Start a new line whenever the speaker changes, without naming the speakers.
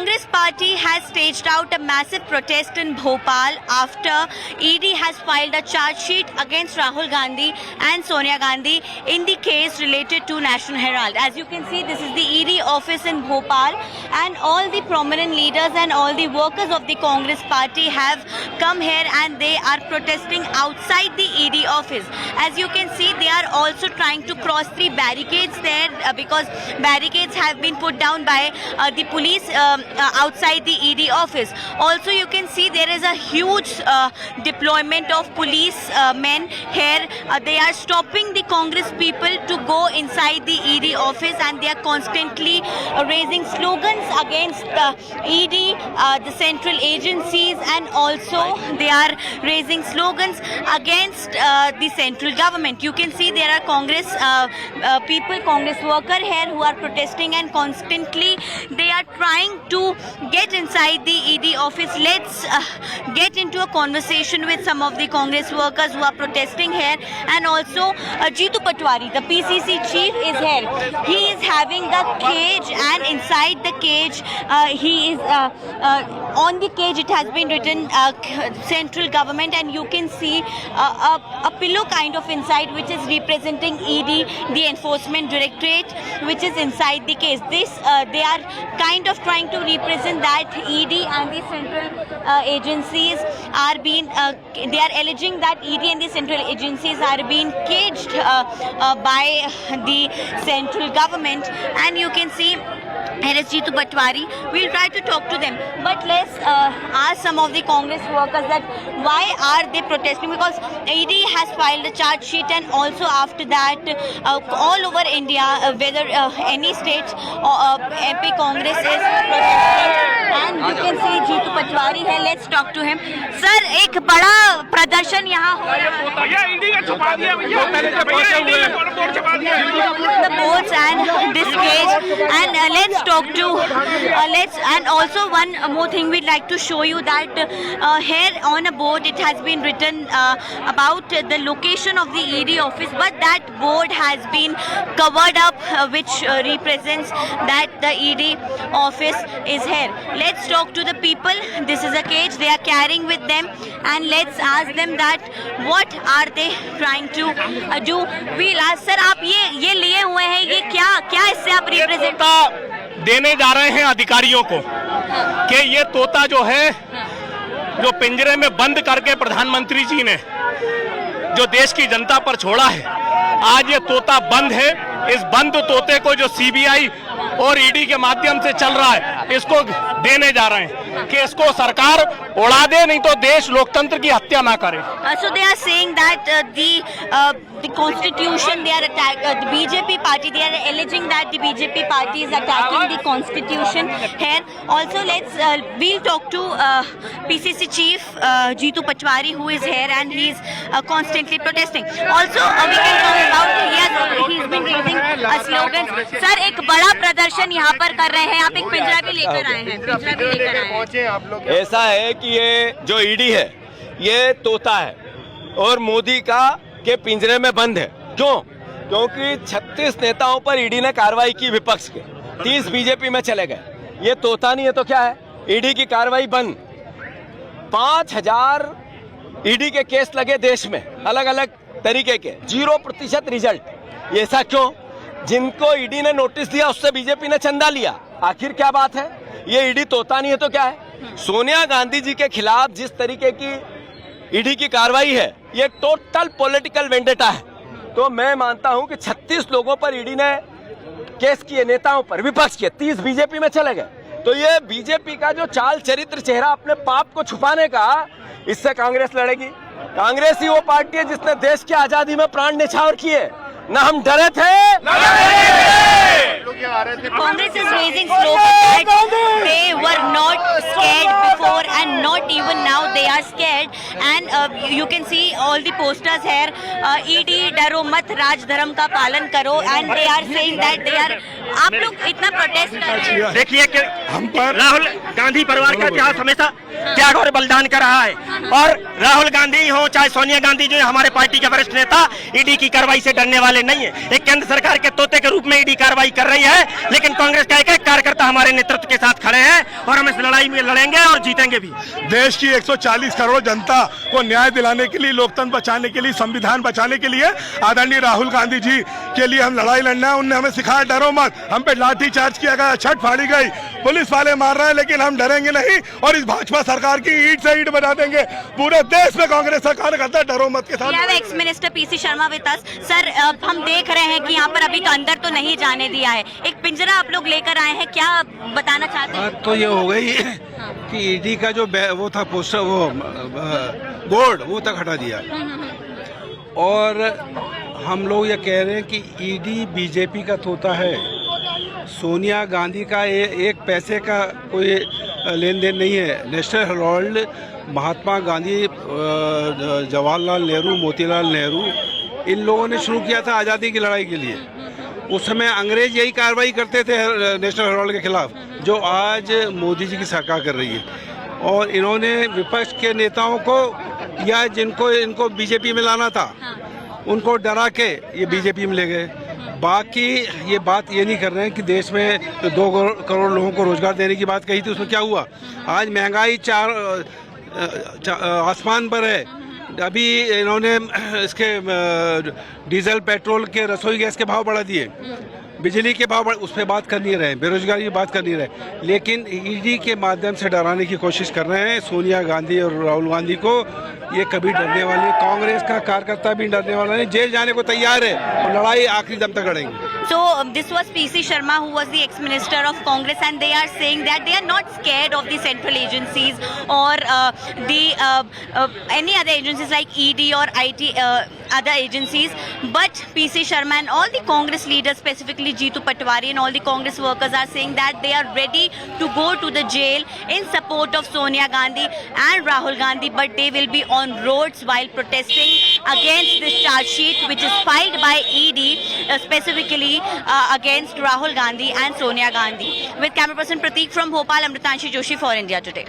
Congress party has staged out a massive protest in Bhopal after ED has filed a charge sheet against Rahul Gandhi and Sonia Gandhi in the case related to National Herald. As you can see, this is the ED office in Bhopal, and all the prominent leaders and all the workers of the Congress party have come here and they are protesting outside the ED office. As you can see, they are also trying to cross the barricades there because barricades have been put down by the police outside the ED office. Also, you can see there is a huge deployment of police men here. They are stopping the Congress people to go inside the ED office, and they are constantly raising slogans against ED, the central agencies, and also they are raising slogans against the central government. You can see there are Congress people, Congress workers here who are protesting, and constantly they are trying to get inside the ED office. Let's get into a conversation with some of the Congress workers who are protesting here. And also Jeetu Patwari, the PCC chief, is here. He is having the cage, and inside the cage he is on the cage it has been written central government, and you can see a pillow kind of inside which is representing ED, the enforcement directorate, which is inside the case. This they are kind of trying to represent that ED and the central agencies are being they are alleging that ED and the central agencies are being caged by the central government. And you can see here is Jeetu Patwari. We'll try to talk to them, but let's ask some of the Congress workers that why are they protesting, because ED has filed a charge sheet, and also after that all over India, whether any states MP Congress is protesting. And you can see Jeetu Patwari है. Let's talk to him. Sir, एक बड़ा प्रदर्शन यहाँ हो रहा है. The boards and this cage, and let's talk to and also one more thing we'd like to show you, that here on a board it has been written about the location of the ED office, but that board has been covered up which represents that the ED office is here. Let's talk to the people. This is a cage they are carrying with them, and let's ask them that what are they trying to do. We'll ask, sir, आप ये लिए हुए हैं, ये क्या इससे आप represent
देने जा रहे हैं अधिकारियों को कि ये तोता जो है, जो पिंजरे में बंद करके प्रधानमंत्री जी ने जो देश की जनता पर छोड़ा है, आज ये तोता बंद है. इस बंद तोते को जो सीबीआई और ईडी के माध्यम से चल रहा है, इसको देने जा रहे हैं कि इसको सरकार उड़ा दे, नहीं तो देश लोकतंत्र की हत्या ना करे.
So they are saying that the constitution, they are the BJP party, they are alleging that the BJP party is attacking the constitution here. Also, we'll talk to PCC chief Jeetu Patwari, who is here, and he is constantly protesting. Also, we can talk about he's been raising a slogan. Sir, एक बड़ा प्रदर्शन यहाँ पर कर रहे हैं, आप एक पिंजरा भी लेकर आए हैं, पिंजरा भी लेकर आए हैं.
ऐसा है कि ये जो ईडी है ये तोता है और मोदी का के पिंजरे में बंद है. क्यों? क्योंकि 36 नेताओं पर ईडी ने कार्रवाई की विपक्ष के, 30 बीजेपी में चले गए. ये तोता नहीं है तो क्या है? ईडी की कार्रवाई बंद. 5000 ईडी के केस लगे देश में, अलग अलग तरीके के, 0% रिजल्ट. ये ऐसा क्यों? जिनको ईडी ने नोटिस दिया उससे बीजेपी ने चंदा लिया. आखिर क्या बात है? ये ईडी तोता नहीं है तो क्या है? सोनिया गांधी जी के खिलाफ जिस तरीके की ईडी की कार्रवाई है, ये टोटल पॉलिटिकल वेंडेटा है. तो मैं मानता हूं कि 36 लोगों पर ईडी ने केस किए, नेताओं पर, विपक्ष के, 30 बीजेपी में चले गए. तो ये बीजेपी का जो चाल चरित्र चेहरा अपने पाप को छुपाने का, इससे कांग्रेस लड़ेगी. कांग्रेस ही वो पार्टी है जिसने देश की आजादी में प्राण न्यौछावर किए. ना हम डरे थे.
Congress is raising slogans that they were not scared before, and not even now they are scared. And you can see all the posters here. ED डरो मत, राज धर्म का पालन करो. And they are saying that they are. आप लोग इतना protest कर रहे हैं.
देखिए कि हम पर राहुल गांधी परिवार का इतिहास हमेशा
त्याग और बलिदान कर रहा है। और राहुल गांधी हो चाहे सोनिया गांधी जो है हमारे पार्टी के वरिष्ठ नेता ईडी की कार्रवाई से डरने वाले नहीं है। एक केंद्र सरकार के तोते के रूप में ईडी कार्रवाई कर रही है, लेकिन कांग्रेस का एक एक कार्यकर्ता हमारे नेतृत्व के साथ खड़े हैं और हम इस लड़ाई में लड़ेंगे और जीतेंगे भी।
देश की 140 करोड़ जनता को न्याय दिलाने के लिए, लोकतंत्र बचाने के लिए, संविधान बचाने के लिए आदरणीय राहुल गांधी जी के लिए हम लड़ाई लड़ना है। उनने हमें सिखाया डरो मत, हम पे लाठी चार्ज किया गया, छत फाड़ी गई, पुलिस वाले मार रहे हैं, लेकिन हम डरेंगे नहीं और इस भाजपा सरकार की ईंट से ईंट बना देंगे। पूरे देश में कांग्रेस सरकार करता है डरो मत के साथ।
Ex minister PC Sharma with us. Sir, हम देख रहे हैं कि यहाँ पर अभी अंदर तो नहीं जाने दिया है, एक पिंजरा आप लोग लेकर आए हैं, क्या बताना चाहते हैं?
तो ये हो गई कि ईडी का जो वो था पोस्टर, वो बोर्ड वो तक हटा दिया और हम लोग ये कह रहे हैं कि ईडी बीजेपी का तोता है। सोनिया गांधी का एक पैसे का कोई लेन देन नहीं है। नेशनल हेराल्ड, महात्मा गांधी, जवाहरलाल नेहरू, मोतीलाल नेहरू, इन लोगों ने शुरू किया था आज़ादी की लड़ाई के लिए। उस समय अंग्रेज यही कार्रवाई करते थे नेशनल हेराल्ड के खिलाफ, जो आज मोदी जी की सरकार कर रही है। और इन्होंने विपक्ष के नेताओं को या जिनको इनको बीजेपी में लाना था उनको डरा के ये बीजेपी में ले गए। बाकी ये बात ये नहीं कर रहे हैं कि देश में 2 करोड़ लोगों को रोजगार देने की बात कही थी, उसमें क्या हुआ? आज महंगाई आसमान पर है। अभी इन्होंने इसके डीजल, पेट्रोल के, रसोई गैस के भाव बढ़ा दिए, बिजली के भाव उस पर बात कर नहीं रहे, बेरोजगारी की बात कर नहीं रहे, लेकिन ईडी के माध्यम से डराने की कोशिश कर रहे हैं सोनिया गांधी और राहुल गांधी को। ये कभी डरने वाले, कांग्रेस का कार्यकर्ता भी डरने वाला नहीं, जेल जाने को तैयार है और लड़ाई आखिरी दम तक लड़ेंगे।
So this was PC Sharma, who was the ex-minister of Congress, and they are saying that they are not scared of the central agencies or any other agencies like ED or IT, other agencies. But PC Sharma and all the Congress leaders, specifically Jeetu Patwari and all the Congress workers, are saying that they are ready to go to the jail in support of Sonia Gandhi and Rahul Gandhi, but they will be on roads while protesting against this charge sheet, which is filed by ED specifically against Rahul Gandhi and Sonia Gandhi. With camera person Prateek from Bhopal, Amritanshi Joshi for India Today.